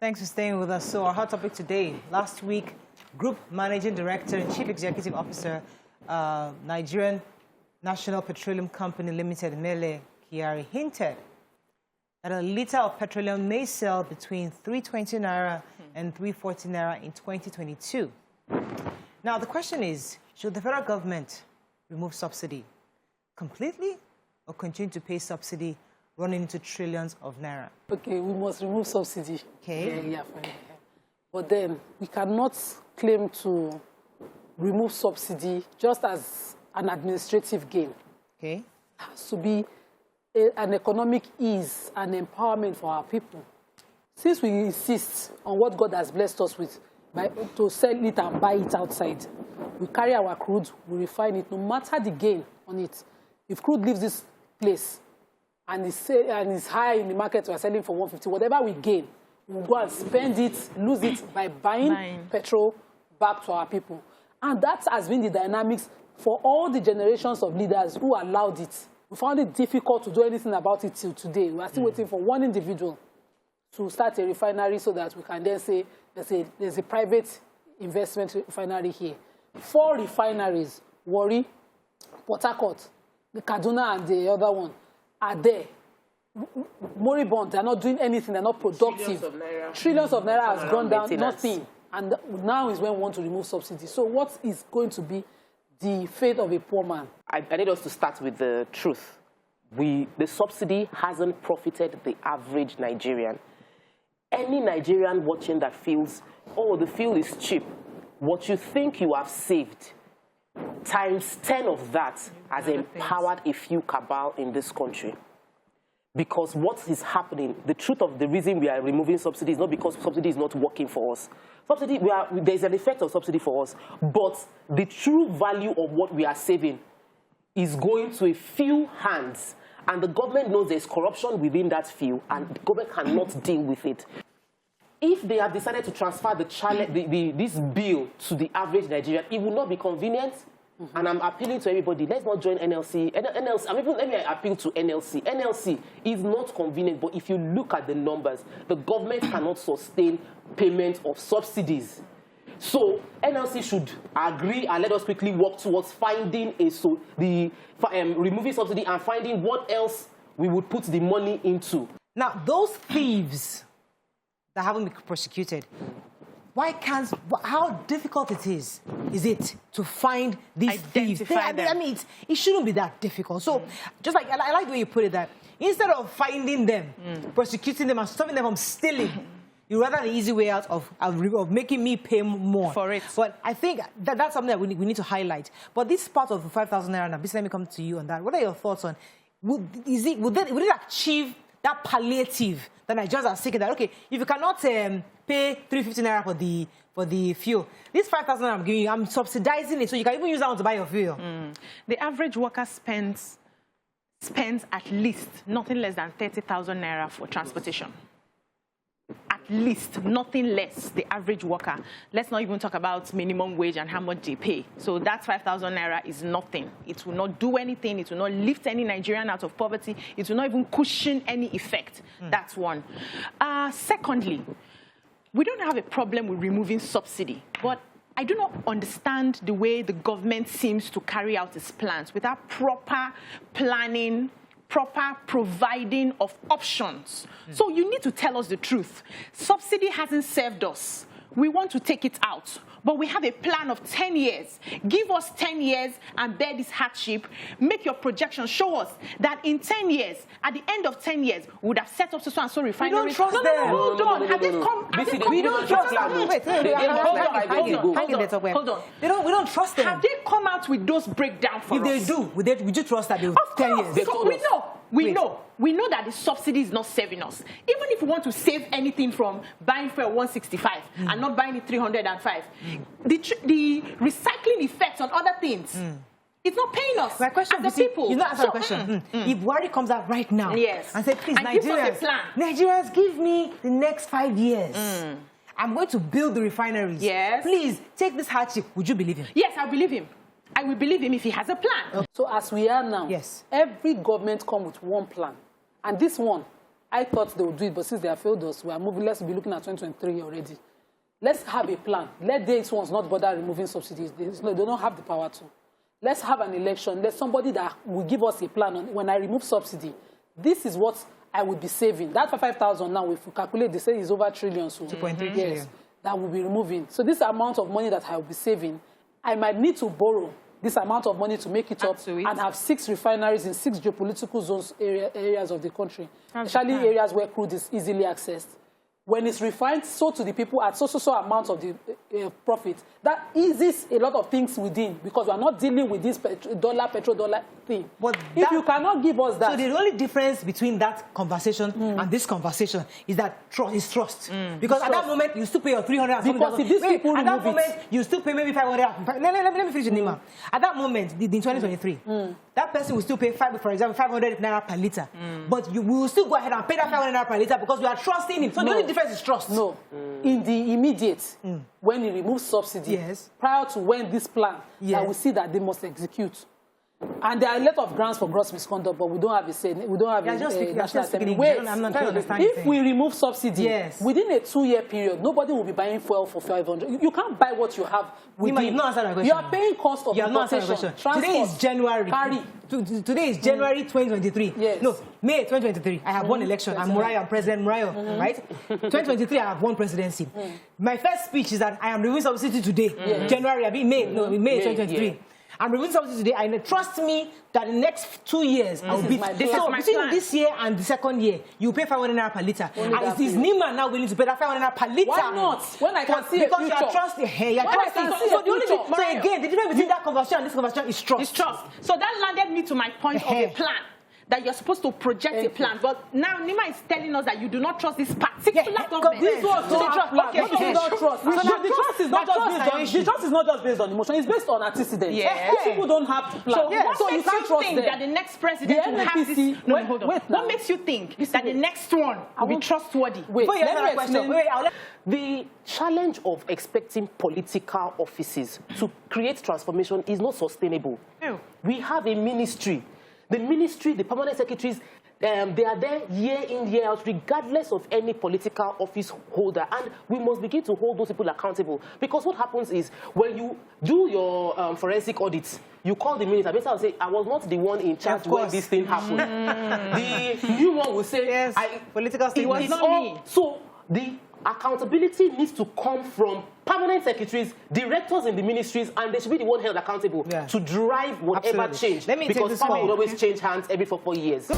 Thanks for staying with us. So our hot topic today, last week, Group Managing Director and Chief Executive Officer, Nigerian National Petroleum Company Limited, Mele Kyari, hinted that a litre of petroleum may sell between 320 naira and 340 naira in 2022. Now, the question is, should the federal government remove subsidy completely or continue to pay subsidy running into trillions of naira? Okay, we must remove subsidy. Okay. Yeah, fine. But then we cannot claim to remove subsidy just as an administrative gain. Okay. It has to be an economic ease and empowerment for our people. Since we insist on what God has blessed us with, to sell it and buy it outside, we carry our crude, we refine it, no matter the gain on it. If crude leaves this place and is high in the market, we are selling for 150, whatever we gain, we'll go and spend it, lose it by buying petrol back to our people. And that has been the dynamics for all the generations of leaders who allowed it. We found it difficult to do anything about it till today. We are still waiting for one individual to start a refinery so that we can then say there's a private investment refinery here. 4 refineries, Warri, Port Harcourt, the Kaduna and the other one, are there. Moribund, they're not doing anything, they're not productive. Trillions of naira has gone down, nothing. And now is when we want to remove subsidy. So what is going to be the fate of a poor man? I need us to start with the truth. The subsidy hasn't profited the average Nigerian. Any Nigerian watching that feels, oh, the fuel is cheap, what you think you have saved, times 10 of that has empowered a few cabal in this country. Because what is happening, the truth of the reason we are removing subsidy is not because subsidy is not working for us. Subsidy, there's an effect of subsidy for us, but the true value of what we are saving is going to a few hands. And the government knows there's corruption within that few, and the government cannot deal with it. If they have decided to transfer this bill to the average Nigerian, it will not be convenient. And I'm appealing to everybody, let's not join NLC. Let me appeal to NLC. NLC is not convenient, but if you look at the numbers, the government cannot sustain payment of subsidies. So NLC should agree and let us quickly work towards finding removing subsidy and finding what else we would put the money into. Now, those thieves that haven't been prosecuted, how difficult is it to find these thieves? I mean, it shouldn't be that difficult. So, just like, I like the way you put it, that instead of finding them, prosecuting them and stopping them from stealing, you rather the easy way out of making me pay more for it. But I think that's something that we need to highlight. But this part of the 5,000 naira, now, let me come to you on that. What are your thoughts on, would it achieve that palliative that Nigerians are seeking, that, okay, if you cannot pay 350 naira for the fuel, this 5,000 I'm giving you, I'm subsidizing it, so you can even use that one to buy your fuel. The average worker spends at least nothing less than 30,000 naira for transportation. At least, nothing less, the average worker. Let's not even talk about minimum wage and how much they pay. So that 5,000 naira is nothing. It will not do anything. It will not lift any Nigerian out of poverty. It will not even cushion any effect. That's one. Secondly, we don't have a problem with removing subsidy, but I do not understand the way the government seems to carry out its plans without proper planning, proper providing of options. So you need to tell us the truth. Subsidy hasn't served us. We want to take it out, but we have a plan of 10 years. Give us 10 years and bear this hardship. Make your projection. Show us that in 10 years, at the end of 10 years, we would have set up so and so refineries. We don't trust them. Hold on. We don't trust them. Wait, hold on. We don't trust them. Have they come out with those breakdowns for us? If they do, would you trust that they will 10 years? So we know that the subsidy is not serving us. Even if we want to save anything from buying fuel 165 and not buying it 305, the recycling effects on other things, it's not paying us. My question as the people. You not answer the question. If Buhari comes out right now and says, please, Nigerians, give me the next 5 years. I'm going to build the refineries. Yes. Please, take this hardship. Would you believe him? Yes, I believe him. I will believe him if he has a plan. So as we are now, every government comes with one plan. And this one I thought they would do it, but since they have failed us, we are moving. Let's be looking at 2023 already. Let's have a plan. Let these ones not bother removing subsidies. They don't have the power to. Let's have an election. Let somebody that will give us a plan on when I remove subsidy. This is what I would be saving. That for 5,000 now, if we calculate, they say it's over trillions. So 2.3 yes, trillion. that will be removing. So this amount of money that I will be saving, I might need to borrow this amount of money to make it up and have 6 refineries in 6 geopolitical zones areas of the country, especially areas where crude is easily accessed. When it's refined, sold to the people at so amount of the profit, that eases a lot of things within, because we are not dealing with this petrol dollar thing. But if you cannot give us that... So the only difference between that conversation and this conversation is that is trust. Because at that moment, you still pay your 300 and because if these people at that moment, you still pay maybe 500. Let me finish, Nyma. At that moment, in 2023, that person will still pay, for example, 500 naira per litre. But we will still go ahead and pay that 500 naira per litre because we are trusting him. So the only difference is trust. No. In the immediate, when he removes subsidy, prior to when this plan, that we see that they must execute. And there are a lot of grounds for gross misconduct, but we don't have a say. We don't have national assembly. Wait, I'm not trying to understand. If we remove subsidy, within a 2-year period, nobody will be buying fuel for 500. You can't buy what you have. Nyma, you've not answered my question. You are paying cost of importation. Today is January. Today is January 2023. Yes. No, May 2023. I have won election. I'm President Murayo, right? 2023, I have won presidency. My first speech is that I am removing subsidy today. January, May 2023. I'm removing subsidy today, and trust me that in the next 2 years, I will be. So between this year and the second year, you pay 500 naira per litre. And is Nyma now willing to pay that 500 naira per litre? Why not? When I can see a future. Because you are trusting. So again, the difference between that conversation and this conversation is trust. It's trust. So that landed me to my point of a plan. That you're supposed to project a plan, but now Nyma is telling us that you do not trust this particular government. This was not trust. The trust is not just based on emotion; it's based on antecedents. People don't have to plan, so you can't trust them. That the next president will have this. No, hold on. What makes you think that the next one will be trustworthy? The challenge of expecting political offices to create transformation is not sustainable. We have a ministry. The ministry, the permanent secretaries, they are there year in, year out, regardless of any political office holder. And we must begin to hold those people accountable. Because what happens is, when you do your forensic audits, you call the minister. The minister will say, I was not the one in charge when this thing happened. The new one will say, political statement. It was not me. So the accountability needs to come from permanent secretaries, directors in the ministries, and they should be the one held accountable to drive whatever change. Let me because power will always change hands every 4 years.